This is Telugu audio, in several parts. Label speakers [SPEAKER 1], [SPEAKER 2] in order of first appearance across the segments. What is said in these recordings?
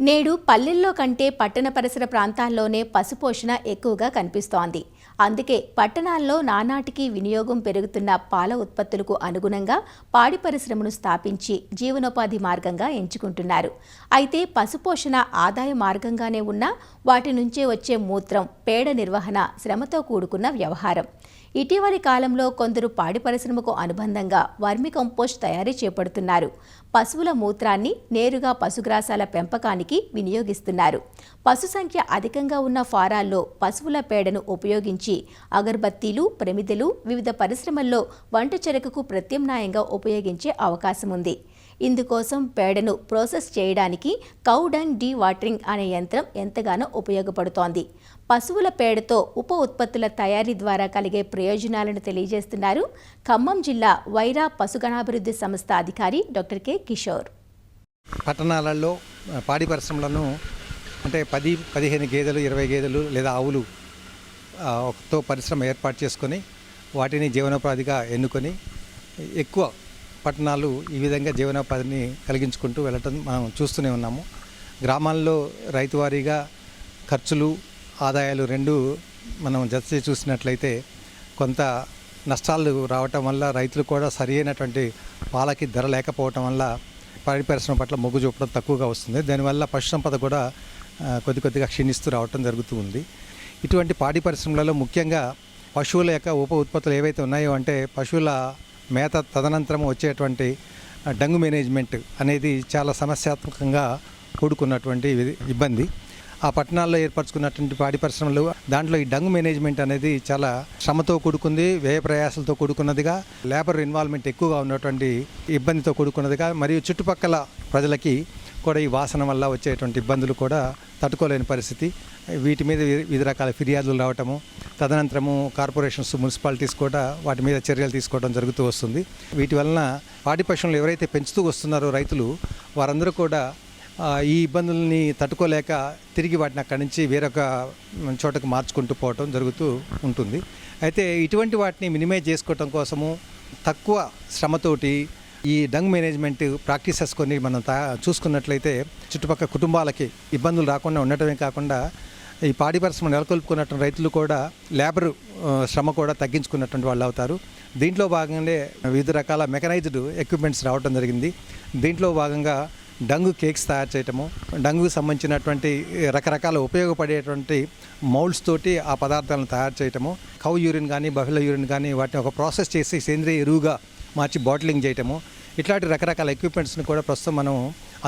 [SPEAKER 1] నేడు పల్లెల్లో కంటే పట్టణ పరిసర ప్రాంతాల్లోనే పశుపోషణ ఎక్కువగా కనిపిస్తోంది. అందుకే పట్టణాల్లో నానాటికి వినియోగం పెరుగుతున్న పాల ఉత్పత్తులకు అనుగుణంగా పాడి పరిశ్రమను స్థాపించి జీవనోపాధి మార్గంగా ఎంచుకుంటున్నారు. అయితే పశుపోషణ ఆదాయ మార్గంగానే ఉన్నా వాటి నుంచే వచ్చే మూత్రం, పేడ నిర్వహణ శ్రమతో కూడుకున్న వ్యవహారం. ఇటీవలి కాలంలో కొందరు పాడి పరిశ్రమకు అనుబంధంగా వర్మి కంపోస్ట్ తయారీ చేపడుతున్నారు. పశువుల మూత్రాన్ని నేరుగా పశుగ్రాసాల పెంపకానికి వినియోగిస్తున్నారు. పశు సంఖ్య అధికంగా ఉన్న ఫారాల్లో పశువుల పేడను ఉపయోగించి అగర్బత్తీలు, ప్రమిదలు, వివిధ పరిశ్రమల్లో వంట చెరకుకు ప్రత్యామ్నాయంగా ఉపయోగించే అవకాశం ఉంది. ఇందుకోసం పేడను ప్రాసెస్ చేయడానికి కౌ డంగ్ డీ వాటరింగ్ అనే యంత్రం ఎంతగానో ఉపయోగపడుతోంది. పశువుల పేడతో ఉప ఉత్పత్తుల తయారీ ద్వారా కలిగే ప్రయోజనాలను తెలియజేస్తున్నారు ఖమ్మం జిల్లా వైరా పశుగణాభివృద్ధి సంస్థ అధికారి డాక్టర్ కె కిషోర్.
[SPEAKER 2] పట్టణాలలో పాడి పరిశ్రమలను అంటే 10-15 గేదెలు, 20 గేదెలు లేదా ఆవులు తో పరిశ్రమ ఏర్పాటు చేసుకొని వాటిని జీవనోపాధిగా ఎన్నుకొని ఎక్కువ పట్టణాలు ఈ విధంగా జీవనోపాధిని కలిగించుకుంటూ వెళ్ళటం మనం చూస్తూనే ఉన్నాము. గ్రామాల్లో రైతువారీగా ఖర్చులు, ఆదాయాలు రెండు మనం జత చూసినట్లయితే కొంత నష్టాలు రావటం వల్ల రైతులు కూడా సరైనటువంటి పాలకి ధర లేకపోవటం వల్ల పాడి పరిశ్రమ పట్ల మొగ్గు చూపడం తక్కువగా వస్తుంది. దానివల్ల పశుసంపద కూడా కొద్దిగా క్షీణిస్తూ రావటం జరుగుతూ ఉంది. ఇటువంటి పాడి పరిశ్రమలలో ముఖ్యంగా పశువుల యొక్క ఉప ఉత్పత్తులు ఏవైతే ఉన్నాయో అంటే పశువుల మేత తదనంతరం వచ్చేటువంటి డంగు మేనేజ్మెంట్ అనేది చాలా సమస్యాత్మకంగా కూడుకున్నటువంటి ఇబ్బంది. ఆ పట్టణాల్లో ఏర్పరచుకున్నటువంటి పాడి పరిశ్రమలు దాంట్లో ఈ డంగు మేనేజ్మెంట్ అనేది చాలా శ్రమతో కూడుకుంది, వ్యయ ప్రయాసాలతో కూడుకున్నదిగా, లేబర్ ఇన్వాల్వ్మెంట్ ఎక్కువగా ఉన్నటువంటి ఇబ్బందితో కూడుకున్నదిగా, మరియు చుట్టుపక్కల ప్రజలకి కూడా ఈ వాసన వల్ల వచ్చేటువంటి ఇబ్బందులు కూడా తట్టుకోలేని పరిస్థితి. వీటి మీద వివిధ రకాల ఫిర్యాదులు రావటము, తదనంతరము కార్పొరేషన్స్, మున్సిపాలిటీస్ కూడా వాటి మీద చర్యలు తీసుకోవడం జరుగుతూ వస్తుంది. వీటి వలన పాడి పశువులను ఎవరైతే పెంచుతూ వస్తున్నారో రైతులు వారందరూ కూడా ఈ ఇబ్బందుల్ని తట్టుకోలేక తిరిగి వాటిని అక్కడి నుంచి వేరొక చోటకు మార్చుకుంటూ పోవటం జరుగుతూ ఉంటుంది. అయితే ఇటువంటి వాటిని మినిమైజ్ చేసుకోవటం కోసము తక్కువ శ్రమతోటి ఈ డంగ్ మేనేజ్మెంట్ ప్రాక్టీసెస్ కొన్ని మనం చూసుకున్నట్లయితే చుట్టుపక్కల కుటుంబాలకి ఇబ్బందులు రాకుండా ఉండటమే కాకుండా ఈ పాడి పరిశ్రమ నెలకొల్పుకున్నటువంటి రైతులు కూడా లేబర్ శ్రమ కూడా తగ్గించుకున్నటువంటి వాళ్ళు అవుతారు. దీంట్లో భాగంగానే వివిధ రకాల మెకనైజ్డ్ ఎక్విప్మెంట్స్ రావడం జరిగింది. దీంట్లో భాగంగా డంగు కేక్స్ తయారు చేయటము, డంగుకు సంబంధించినటువంటి రకరకాల ఉపయోగపడేటువంటి మౌల్డ్స్ తోటి ఆ పదార్థాలను తయారు చేయటము, కౌ యూరిన్ కానీ బఫెలో యూరిన్ కానీ వాటిని ఒక ప్రాసెస్ చేసి సేంద్రియ ఎరువుగా మార్చి బాటిలింగ్ చేయటము, ఇట్లాంటి రకరకాల ఎక్విప్మెంట్స్ని కూడా ప్రస్తుతం మనం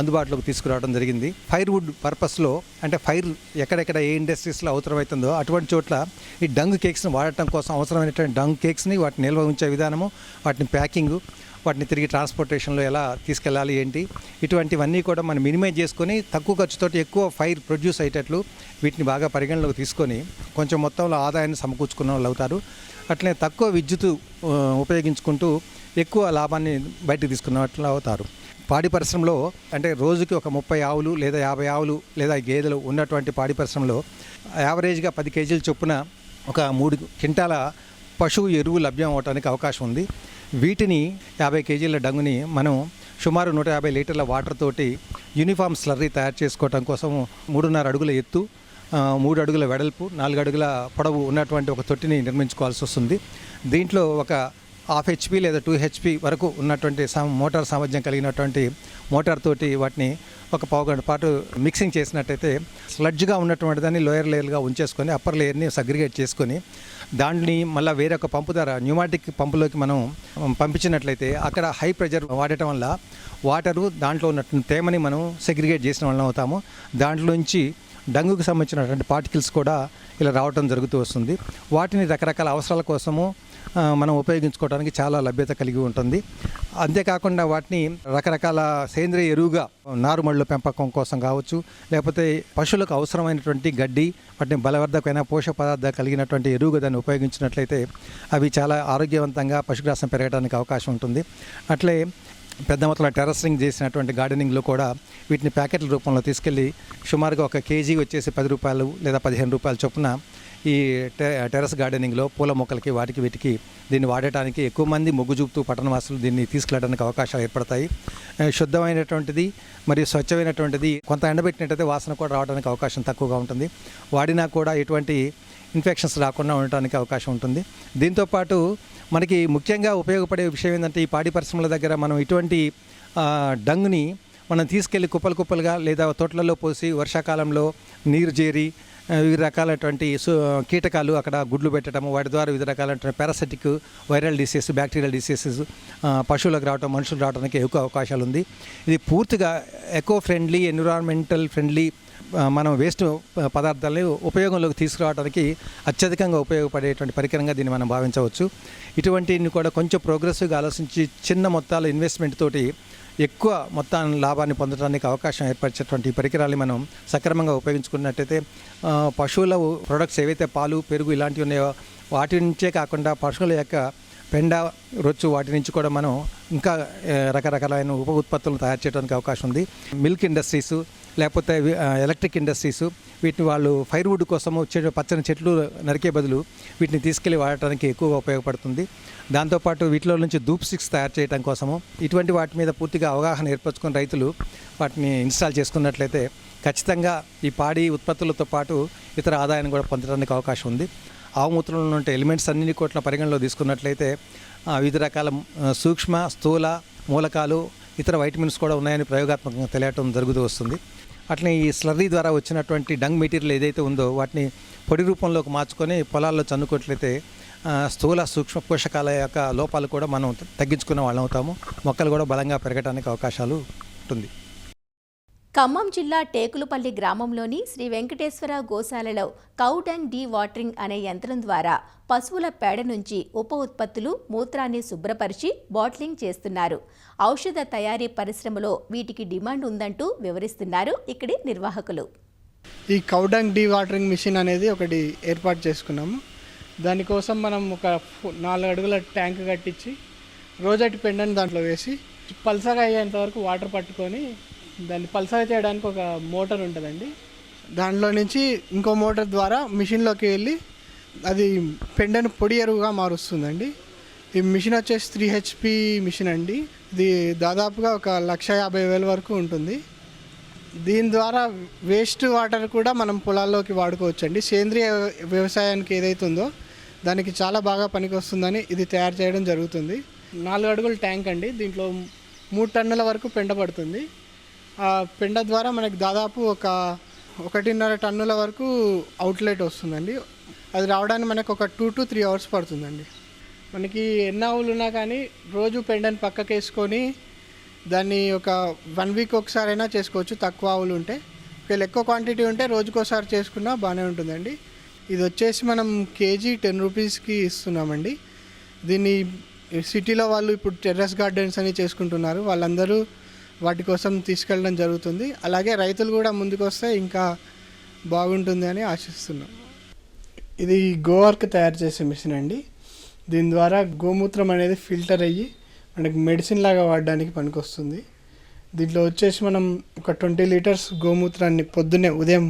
[SPEAKER 2] అందుబాటులోకి తీసుకురావడం జరిగింది. ఫైర్వుడ్ పర్పస్లో అంటే ఫైర్ ఎక్కడెక్కడ ఏ ఇండస్ట్రీస్లో అవసరమవుతుందో అటువంటి చోట్ల ఈ డంగ్ కేక్స్ని వాడటం కోసం అవసరమైనటువంటి డంగ్ కేక్స్ని వాటిని నిల్వ ఉంచే విధానము, వాటిని ప్యాకింగు, వాటిని తిరిగి ట్రాన్స్పోర్టేషన్లో ఎలా తీసుకెళ్ళాలి ఏంటి, ఇటువంటివన్నీ కూడా మనం మినిమైజ్ చేసుకొని తక్కువ ఖర్చుతోటి ఎక్కువ ఫైర్ ప్రొడ్యూస్ అయ్యేటట్లు వీటిని బాగా పరిగణలోకి తీసుకొని కొంచెం మొత్తంలో ఆదాయాన్ని సమకూర్చుకున్న వాళ్ళు అవుతారు. అట్లనే తక్కువ విద్యుత్ ఉపయోగించుకుంటూ ఎక్కువ లాభాన్ని బయటకు తీసుకున్నట్లు అవుతారు. పాడి పరిశ్రమలో అంటే రోజుకి ఒక 30 ఆవులు లేదా 50 ఆవులు లేదా గేదెలు ఉన్నటువంటి పాడి పరిశ్రమలో యావరేజ్గా 10 కేజీల చొప్పున ఒక 3 క్వింటాల పశువు ఎరువు లభ్యం అవడానికి అవకాశం ఉంది. వీటిని 50 కేజీల డంగుని మనం సుమారు 150 లీటర్ల వాటర్ తోటి యూనిఫామ్ స్లర్రీ తయారు చేసుకోవడం కోసం 3.5 అడుగుల ఎత్తు, 3 అడుగుల వెడల్పు, 4 అడుగుల పొడవు ఉన్నటువంటి ఒక తొట్టిని నిర్మించుకోవాల్సి వస్తుంది. దీంట్లో ఒక 1/2 HP లేదా 2 HP వరకు ఉన్నటువంటి మోటార్ సామర్థ్యం కలిగినటువంటి మోటార్ తోటి వాటిని ఒక పావు గంట పాటు మిక్సింగ్ చేసినట్టయితే స్లడ్జ్గా ఉన్నటువంటి దాన్ని లోయర్ లేయర్గా ఉంచేసుకొని అప్పర్ లేయర్ని సగ్రిగేట్ చేసుకొని దాన్ని మళ్ళీ వేరొక పంపు ద్వారా న్యూమాటిక్ పంపులోకి మనం పంపించినట్లయితే అక్కడ హై ప్రెజర్ వాడటం వల్ల వాటరు దాంట్లో ఉన్నటువంటి తేమని మనం సెగ్రిగేట్ చేసిన వాళ్ళం అవుతాము. దాంట్లోంచి డంగుకు సంబంధించినటువంటి పార్టికల్స్ కూడా ఇలా రావడం జరుగుతూ వస్తుంది. వాటిని రకరకాల అవసరాల కోసము మనం ఉపయోగించుకోవడానికి చాలా లభ్యత కలిగి ఉంటుంది. అంతేకాకుండా వాటిని రకరకాల సేంద్రియ ఎరువుగా నారుమళ్ళ పెంపకం కోసం కావచ్చు, లేకపోతే పశువులకు అవసరమైనటువంటి గడ్డి, వాటిని బలవర్ధకమైన పోషక పదార్థాలు కలిగినటువంటి ఎరువుగా దాన్ని ఉపయోగించినట్లయితే అవి చాలా ఆరోగ్యవంతంగా పశుగ్రాసం పెరగడానికి అవకాశం ఉంటుంది. అట్లే పెద్ద మొత్తంలో టెర్రసింగ్ చేసినటువంటి గార్డెనింగ్లో కూడా వీటిని ప్యాకెట్ల రూపంలో తీసుకెళ్ళి సుమారుగా 1 కేజీ వచ్చేసి 10 రూపాయలు లేదా 15 రూపాయల చొప్పున ఈ టెర్రస్ గార్డెనింగ్లో పూల మొక్కలకి వీటికి దీన్ని వాడటానికి ఎక్కువ మంది మొగ్గు చూపుతూ పట్టణవాసులు దీన్ని తీసుకెళ్ళడానికి అవకాశాలు ఏర్పడతాయి. శుద్ధమైనటువంటిది మరియు స్వచ్ఛమైనటువంటిది. కొంత ఎండబెట్టినట్టయితే వాసన కూడా రావడానికి అవకాశం తక్కువగా ఉంటుంది. వాడినా కూడా ఎటువంటి ఇన్ఫెక్షన్స్ రాకుండా ఉండటానికి అవకాశం ఉంటుంది. దీంతోపాటు మనకి ముఖ్యంగా ఉపయోగపడే విషయం ఏంటంటే, ఈ పాడి పరిశ్రమల దగ్గర మనం ఇటువంటి డంగుని మనం తీసుకెళ్లి కుప్పలుగా లేదా తోటలలో పోసి వర్షాకాలంలో నీరు చేరి వివిధ రకాలైనటువంటి కీటకాలు అక్కడ గుడ్లు పెట్టడం, వాటి ద్వారా వివిధ రకాలైన parasitic, viral diseases, bacterial diseases పశువులకు రావడం, మనుషులు రావడానికి ఎక్కువ అవకాశాలు ఉంది. ఇది పూర్తిగా ఎకో ఫ్రెండ్లీ, ఎన్విరాన్మెంటల్ ఫ్రెండ్లీ, మనం వేస్ట్ పదార్థాలని ఉపయోగంలోకి తీసుకురావడానికి అత్యధికంగా ఉపయోగపడేటువంటి పరికరంగా దీన్ని మనం భావించవచ్చు. ఇటువంటిని కూడా కొంచెం ప్రోగ్రెసివ్గా ఆలోచించి చిన్న మొత్తాల ఇన్వెస్ట్మెంట్ తోటి ఎక్కువ మొత్తాన్ని లాభాన్ని పొందడానికి అవకాశం ఏర్పరిచేటువంటి పరికరాలు మనం సక్రమంగా ఉపయోగించుకున్నట్టయితే పశువుల ప్రొడక్ట్స్ ఏవైతే పాలు, పెరుగు ఇలాంటివి ఉన్నాయో వాటి నుంచే కాకుండా పశువుల యొక్క పెండ, రొచ్చు వాటి నుంచి కూడా మనం ఇంకా రకరకాలైన ఉప ఉత్పత్తులను తయారు చేయడానికి అవకాశం ఉంది. మిల్క్ ఇండస్ట్రీసు లేకపోతే ఎలక్ట్రిక్ ఇండస్ట్రీసు వీటిని వాళ్ళు ఫైర్వుడ్ కోసము పచ్చని చెట్లు నరికే బదులు వీటిని తీసుకెళ్లి వాడటానికి ఎక్కువగా ఉపయోగపడుతుంది. దాంతోపాటు వీటిలో నుంచి ధూప్ స్టిక్స్ తయారు చేయడం కోసము ఇటువంటి వాటి మీద పూర్తిగా అవగాహన ఏర్పరచుకుని రైతులు వాటిని ఇన్స్టాల్ చేసుకున్నట్లయితే ఖచ్చితంగా ఈ పాడి ఉత్పత్తులతో పాటు ఇతర ఆదాయాన్ని కూడా పొందడానికి అవకాశం ఉంది. ఆవుమూత్రంలో ఉంటే ఎలిమెంట్స్ అన్ని కోట్ల పరిగణలో తీసుకున్నట్లయితే వివిధ రకాల సూక్ష్మ, స్థూల మూలకాలు, ఇతర వైటమిన్స్ కూడా ఉన్నాయని ప్రయోగాత్మకంగా తెలియటం జరుగుతూ వస్తుంది. అట్లనే ఈ స్లర్రీ ద్వారా వచ్చినటువంటి డంగ్ మెటీరియల్ ఏదైతే ఉందో వాటిని పొడి రూపంలోకి మార్చుకొని పొలాల్లో చన్నుకోట్లయితే స్థూల, సూక్ష్మ పోషకాల యొక్క లోపాలు కూడా మనం తగ్గించుకున్న వాళ్ళం అవుతాము. మొక్కలు కూడా బలంగా పెరగడానికి అవకాశాలు ఉంటుంది.
[SPEAKER 1] ఖమ్మం జిల్లా టేకులపల్లి గ్రామంలోని శ్రీ వెంకటేశ్వర గోశాలలో కౌ డంగ్ డీ వాటరింగ్ అనే యంత్రం ద్వారా పశువుల పేడ నుంచి ఉప ఉత్పత్తులు, మూత్రాన్ని శుభ్రపరిచి బాటిలింగ్ చేస్తున్నారు. ఔషధ తయారీ పరిశ్రమలో వీటికి డిమాండ్ ఉందంటూ వివరిస్తున్నారు ఇక్కడి నిర్వాహకులు.
[SPEAKER 3] ఈ cow dung dewatering machine అనేది ఒకటి ఏర్పాటు చేసుకున్నాము. దానికోసం మనం ఒక 4 అడుగుల ట్యాంక్ కట్టించి రోజటి పెండని దాంట్లో వేసి పల్సగా అయ్యేంత వరకు వాటర్ పట్టుకొని దాన్ని పల్సగా చేయడానికి ఒక మోటార్ ఉంటుందండి. దాంట్లో నుంచి ఇంకో మోటార్ ద్వారా మిషన్లోకి వెళ్ళి అది పెండను పొడి ఎరువుగా మారుస్తుందండి. ఈ మిషన్ వచ్చేసి 3 HP మిషన్ అండి. ఇది దాదాపుగా ఒక 1,50,000 వరకు ఉంటుంది. దీని ద్వారా వేస్ట్ వాటర్ కూడా మనం పొలాల్లోకి వాడుకోవచ్చు అండి. సేంద్రియ వ్యవసాయానికి ఏదైతే ఉందో దానికి చాలా బాగా పనికొస్తుందని ఇది తయారు చేయడం జరుగుతుంది. 4 అడుగుల ట్యాంక్ అండి. దీంట్లో 3 టన్నుల వరకు పెండ పడుతుంది. ఆ పెండ ద్వారా మనకి దాదాపు ఒక 1.5 టన్నుల వరకు అవుట్లెట్ వస్తుందండి. అది రావడానికి మనకు ఒక 2 to 3 అవర్స్ పడుతుందండి. మనకి ఎన్ని ఆవులు ఉన్నా కానీ రోజు పెండని పక్కకి వేసుకొని దాన్ని ఒక 1 వీక్ ఒకసారైనా చేసుకోవచ్చు, తక్కువ ఆవులు ఉంటే. ఒకవేళ ఎక్కువ క్వాంటిటీ ఉంటే రోజుకోసారి చేసుకున్నా బాగానే ఉంటుందండి. ఇది వచ్చేసి మనం కేజీ 10 రూపీస్కి ఇస్తున్నామండి. దీన్ని సిటీలో వాళ్ళు ఇప్పుడు టెర్రస్ గార్డెన్స్ అని చేసుకుంటున్నారు. వాళ్ళందరూ వాటి కోసం తీసుకెళ్ళడం జరుగుతుంది. అలాగే రైతులు కూడా ముందుకు వస్తే ఇంకా బాగుంటుంది అని ఆశిస్తున్నాం. ఇది గోవర్క్ తయారు చేసే మిషన్ అండి. దీని ద్వారా గోమూత్రం అనేది ఫిల్టర్ అయ్యి మనకి మెడిసిన్ లాగా వాడడానికి పనికొస్తుంది. దీంట్లో వచ్చేసి మనం ఒక 20 లీటర్స్ గోమూత్రాన్ని పొద్దున్నే ఉదయం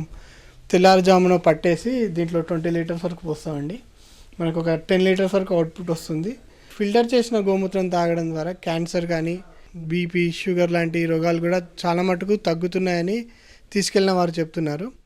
[SPEAKER 3] తెల్లారుజామున పట్టేసి దీంట్లో 20 లీటర్స్ వరకు పోస్తామండి. మనకు ఒక 10 లీటర్స్ వరకు అవుట్పుట్ వస్తుంది. ఫిల్టర్ చేసిన గోమూత్రం తాగడం ద్వారా క్యాన్సర్ కానీ, బీపీ, షుగర్ లాంటి రోగాలు కూడా చాలా మటుకు తగ్గుతున్నాయని తీసుకెళ్ళిన వారు చెప్తున్నారు.